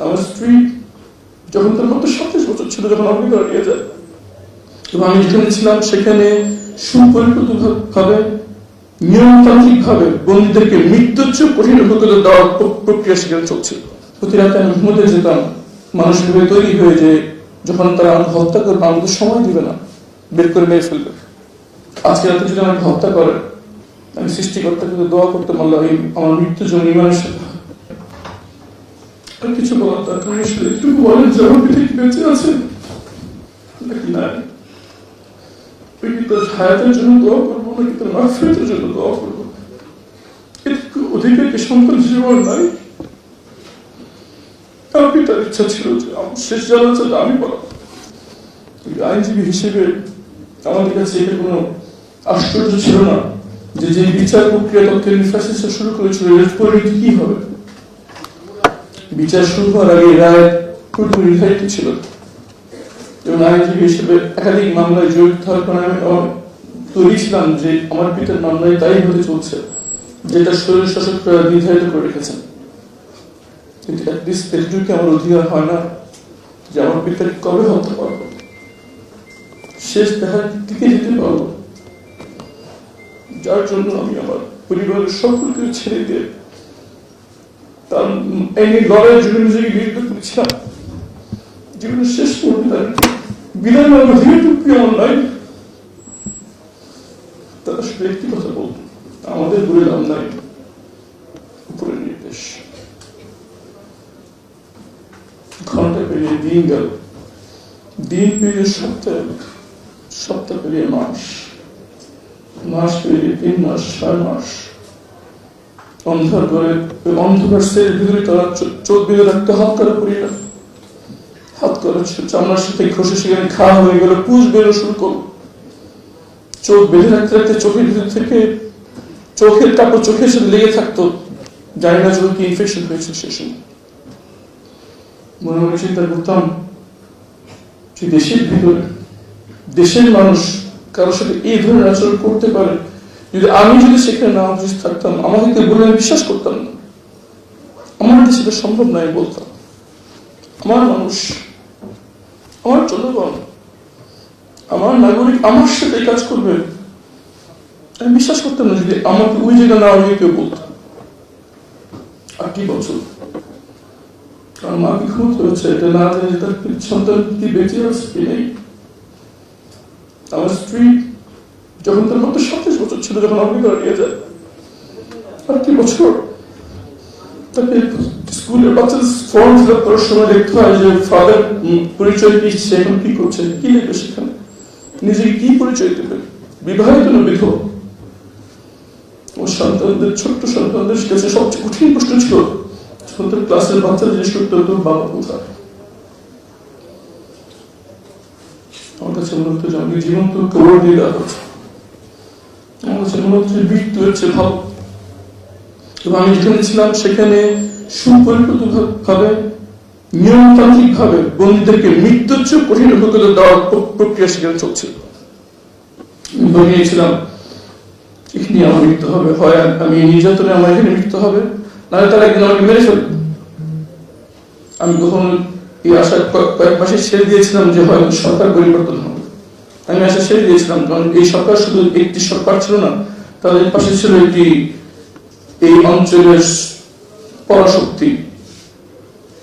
আমার স্ত্রী যখন তার মাত্র 27 বছর ছিল, যখন আমেরিকা নিয়ে যায়, এবং আমি যেখানে ছিলাম সেখানে সুপরিকল্পিতভাবে নিয়মতান্ত্রিক ভাবে বন্দীদেরকে মৃত্যুর চেয়ে কঠিন অভিজ্ঞতা দেওয়ার প্রক্রিয়া সেখানে চলছিল। প্রতি রাতে আমি ঘুমোতে যেতাম মানসিকভাবে তৈরি হয়ে, যে যখন তারা আমাকে হত্যা করবে আমাকে সময় দিবে না, বের করে মেরে ফেলবে। আজকে রাতে যদি আমাকে হত্যা করে, আমি সৃষ্টিকর্তার কাছে দোয়া করতে পারলাম আমার মৃত্যুর জন্য ইমানের সাথে। আর কিছু বলার দরকার নেই, একটু বলেন যে আমার পিতা কি বেঁচে আছে নাকি নাই, তার হায়াতের জন্য দোয়া করবো নাকি তার মাগফিরাতের জন্য দোয়া করবো? এটুকু অধিকার কি সন্তান জীবন নাই? তার পিতার ইচ্ছা ছিল যে আমার শেষ জানাজাটা আমি পড়াবো। আইনজীবী হিসেবে আমাদের কাছে এটা কোনো আশ্চর্য ছিল না যে যে বিচার প্রক্রিয়া তৎকালীন ফ্যাসিস্টরা শুরু করেছিল, এর পরিণতি কি হবে। বিচার শুরু হওয়ার আগে রায় পুরোপুরি নির্ধারিত ছিল, এবং আইনজীবী হিসেবে একাধিক মামলায় জড়িত থাকার কারণে আমি তৈরি ছিলাম যে আমার পিতার মামলায় তাই হতে চলছে যেটা শরীর শাসকরা নির্ধারিত করে রেখেছেন। কিন্তু এটুকু আমার অধিকার হয় না যে আমার পিতাকে কবে হত্যা পারবো, শেষ দেখার দিকে যেতে পারবো, যার জন্য আমি আমার পরিবারের সকলকে ছেড়ে দিয়ে তার এই লড়াইয়ের জন্য নিজেকে নিয়োজিত করেছিলাম। জীবনের শেষ মুহূর্তে তার বিদায় নেওয়ার অধিকারটুকু আমার নাই। তারা শুধু একটি কথা বলতো, আমাদের বলে দাম নাই, উপরের নির্দেশ। ঘন্টা পেরিয়ে দিন গেল, দিন পেরিয়ে সপ্তাহ, সপ্তাহ পেরিয়ে মাস, মাস পেরিয়ে 3 মাস, 6 মাস। অন্ধকার সের ভিতরে তারা চোখ বেঁধে রাখতে হাত করা পড়িয়ে হাত করা চামড়ার সাথে ঘষে সেখানে খাওয়া হয়ে গেল, পুষ বেরো শুরু করল। চোখ বেঁধে রাখতে রাখতে চোখের ভিতর থেকে চোখের কাপড় চোখের সাথে লেগে থাকতো, জানি না চোখে কি ইনফেকশন হয়েছে। সে সময় মনে মনে চিন্তা করতাম যে দেশের ভিতরে দেশের মানুষ কারোর সাথে এই ধরনের আচরণ করতে পারে, আমি যদি সেখানে না উপস্থিত থাকতাম আমাকে বলে আমি বিশ্বাস করতাম না। আমার দেশে সেটা সম্ভব নয় বলতাম। আমার মানুষ, আমার জনগণ, আমার নাগরিক আমার সাথে কাজ করবে, আমি বিশ্বাস করতাম না যদি আমাকে ওই জায়গা না হয়ে কেউ বলতাম। 8 বছর কারণ মাকে ঘুমতে হচ্ছে, এটা না জানি তার সন্তান কি বেঁচে আছে কি নেই। আমার স্ত্রী যখন তার মাত্র 27 বছর ছিল, যখন আমেরিকা নিয়ে যায়, 8 বছর তাকে স্কুলের বাচ্চাদের ফর্ম ফিল আপ করার সময় দেখতে হয় যে ফাদার পরিচয় কি, সে এখন কি করছে, কি লিখবে সেখানে, নিজেকে কি পরিচয় দেবে, বিবাহিত না বিধবা। ওর সন্তানদের, ছোট্ট সন্তানদের কাছে সবচেয়ে কঠিন প্রশ্ন ছিল তার ক্লাসের বাচ্চারা জিজ্ঞেস করতে হতো বাবা কোথায়। আমার কাছে মনে হতো যে আমাকে জীবন তো কবর দিয়ে দেওয়া হচ্ছে, আমার কাছে মনে হচ্ছে মৃত্যু হচ্ছে ভাব। এবং আমি যেখানে ছিলাম সেখানে সুপরিকল্পিতভাবে নিয়মতান্ত্রিক ভাবে বন্দীদেরকে মৃত্যুর চেয়ে কঠিন অভিজ্ঞতা দেওয়ার প্রক্রিয়া সেখানে চলছিল। বলিয়েছিলাম এখানে আমার মৃত্যু হবে, হয় আমি নির্যাতনে আমার এখানে মৃত্যু হবে, নাহলে তারা একদিন আমাকে মেরে ফেলবে। আমি কখন এই আশা কয়েক মাসে ছেড়ে দিয়েছিলাম যে হয়তো সরকার পরিবর্তন হবে। আমি আশা ছেড়ে দিয়েছিলাম, কারণ এই সরকার শুধু একটি সরকার ছিল না, তাদের পাশে ছিল একটি এই অঞ্চলের পরাশক্তি।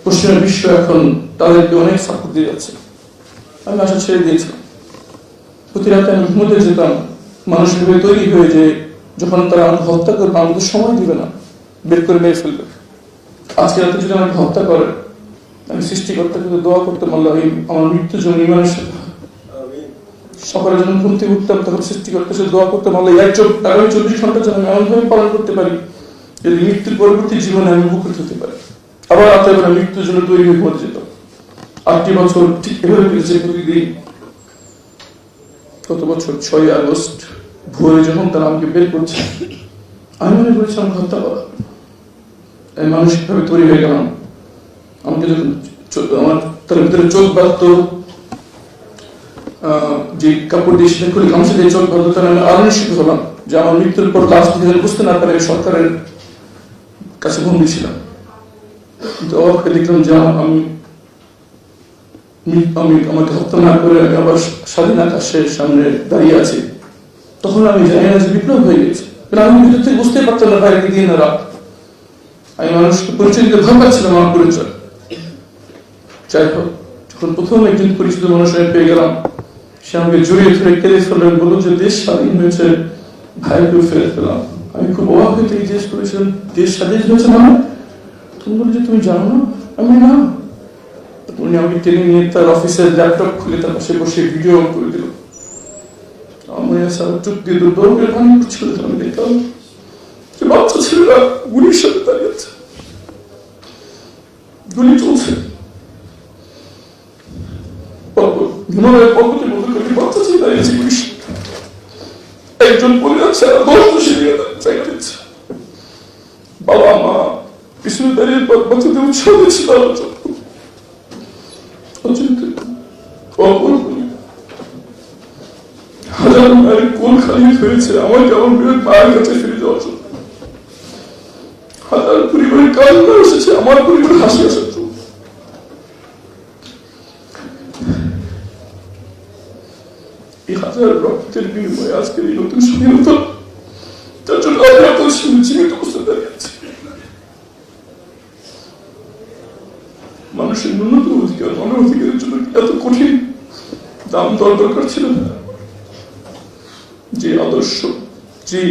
পশ্চিমা বিশ্ব এখন তাদেরকে অনেক সাপোর্ট দিয়ে যাচ্ছে। আমি আশা ছেড়ে দিয়েছিলাম। প্রতি রাতে আমি ঘুমোতে যেতাম মানসিকভাবে তৈরি হয়ে, যে যখন তারা আমাকে হত্যা করবে আমাকে সময় দিবে না, বের করে মেরে ফেলবে। আজকে রাতে যদি আমাকে হত্যা করে, আমি সৃষ্টিকর্তার কাছে দোয়া করতে পারলাম আমার মৃত্যুর জন্য ইমানের সাথে। সকালে যখন ঘুম থেকে উঠতাম তখন সৃষ্টিকর্তার সাথে দোয়া করতে পারলাম আগামী 24 ঘন্টা যেন আমি এমনভাবে পালন করতে পারি যদি মৃত্যুর পরবর্তী জীবনে আমি উপকৃত হতে পারি। আবার রাতে বেলা মৃত্যুর জন্য তৈরি হয়ে ঘুমাতে যেতাম। 8 বছর ঠিক এভাবে পেয়েছে। প্রতিদিন গত বছর 6 আগস্ট ভোরে যখন তারা আমাকে বের করছে, আমি মনে করেছিলাম হত্যা করা। আমি মানসিকভাবে তৈরি হয়ে গেলাম। আমাকে যখন আমার তার ভিতরে চোখ বাঁধত, যে কাপড় দিয়ে সেটা খুলে গামছা দিয়ে চোখ বাঁধত, তাহলে আমি আরো নিশ্চিত হলাম যে আমার মৃত্যুর পর লাশ বুঝতে না পারে সরকারের কাছে বন্দী ছিলাম। কিন্তু অবাক দেখলাম যে আমাকে হত্যা না করে আমি আবার স্বাধীন আকাশের সামনে দাঁড়িয়ে আছি। তখন আমি জানি না যে বিপ্লব হয়ে গেছে, কারণ আমি ভিতর থেকে বুঝতেই পারতাম না বাইরে দিন না রাত। আমি মানুষকে পরিচয় দিতে ভয় পাচ্ছিলাম, আমার পরিচয়। যাই হোক, যখন প্রথম একজন পরিচিত মানুষ আমি পেয়ে গেলাম, সে আমাকে জড়িয়ে ধরে কেঁদে ফেললেন, বলল যে দেশ স্বাধীন হয়েছে, ভাইকেও ফেলে পেলাম। আমি খুব অবাক হয়ে জিজ্ঞেস করেছিলাম, দেশ স্বাধীন হয়েছে মানে? তুমি বলে যে তুমি জানো না? আমি না। উনি আমাকে টেনে নিয়ে তার অফিসের ল্যাপটপ খুলে তার পাশে বসে ভিডিও অন করে দিল। আমি চুপ দিয়ে দৌড়ে পানি করছিল, আমি দেখলাম যে বাচ্চা ছেলেরা গুলির সাথে দাঁড়িয়ে আছে, গুলি চলছে। হিমালয়ের পর্বতের মধ্যে কয়েকটি বাচ্চা ছেলে দাঁড়িয়ে আছে গুলির সাথে। একজন পড়ে যাচ্ছে, আর 10 সিঁড়িয়ে জায়গা দিচ্ছে। বাবা মা পিছনে দাঁড়িয়ে বাচ্চাদের উৎসাহ দিচ্ছে তার জন্য। হাজার মায়ের কোল খালি হয়েছে আমাকে আমার মেয়ের মায়ের কাছে ফিরে যাওয়ার জন্য। হাজার পরিবারের কান্না এসেছে আমার পরিবার হাসি আসার জন্য। এই হাজার রক্তের বিনিময়ে আজকের এই নতুন স্বাধীনতা, যার জন্য আমি আপনার সামনে জীবিত অবস্থায় দাঁড়িয়ে আছি। মানুষের ন্যূনতম অধিকার, মানব অধিকারের জন্য এত কঠিন দাম দর দরকার ছিল না। যে আদর্শ, যে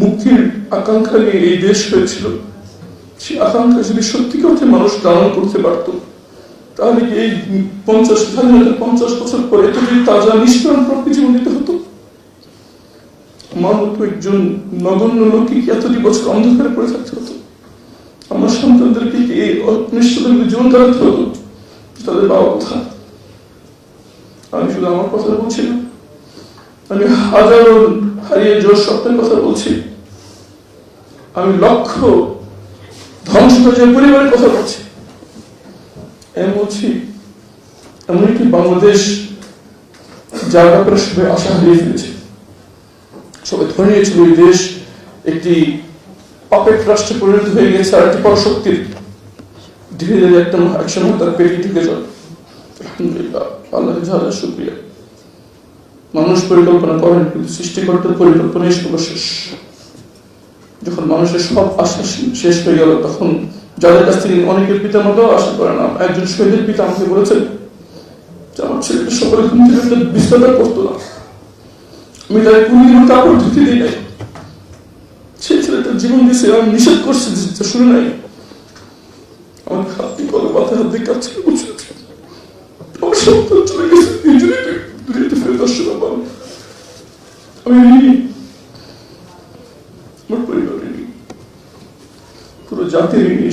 মুক্তির আকাঙ্ক্ষা নিয়ে এই দেশ হয়েছিল, সেই আকাঙ্ক্ষা যদি সত্যিকার অর্থে মানুষ ধারণ করতে পারত, তাহলে এই 50 বছর পরে এত যদি তাজা নিষ্প্রাণ প্রকৃতি জীবন দিতে হতো। আমার মতো একজন নগণ্য লোককে এতটি বছর অন্ধকারে পড়ে থাকতে হতো। আমার সন্তানদেরকে এই অনিশ্চয়তার জীবন কাটাতে হতো। তাদের বাবা কোথায়? আমি শুধু আমার কথা বলছি না, আমি হাজারো হারিয়ে যাওয়ার স্বপ্নের কথা বলছি। আমি লক্ষ ধ্বংস হয়ে যাওয়া পরিবারের কথা বলছি। আমি বলছি এমন একটি বাংলাদেশ যার ব্যাপারে সবাই আশা হারিয়ে ফেলেছে। সবাই ধরে নিয়েছিল এই দেশ একটি পাপেট রাষ্ট্রে পরিণত হয়ে গেছে, আর একটি পরশক্তির ধীরে ধীরে একসময় তার পেটে ঢুকে যাবে। আলহামদুলিল্লাহ, আল্লাহর হাজার শুকরিয়া। মানুষ পরিকল্পনা করেন, কিন্তু সৃষ্টিকর্তার পরিকল্পনাই সর্বশেষ। যখন মানুষের সব আশা শেষ হয়ে গেল, তখন যাদের কাছ থেকে অনেকের পিতা মাতাও আশা করে না। একজন শহীদের পিতা আমাকে বলেছেন যে আমার ছেলেটা সকালে ঘুম থেকে বিছানা করতো না, আমি তাকে কোনদিন কাপড় ধুতে দিই নাই। সেই ছেলেটার জীবন দিয়েছে, আমি নিষেধ করছি শুনে নাই। আমার হাত দিয়ে কলে মাথায় হাত দিয়ে কাজ করে বলছে আমার সন্তান চলে গেছে, দুনিয়াতে ফেরত আসছে না। আমি ঋণী, আমার পরিবার ঋণী, পুরো জাতির ঋণী।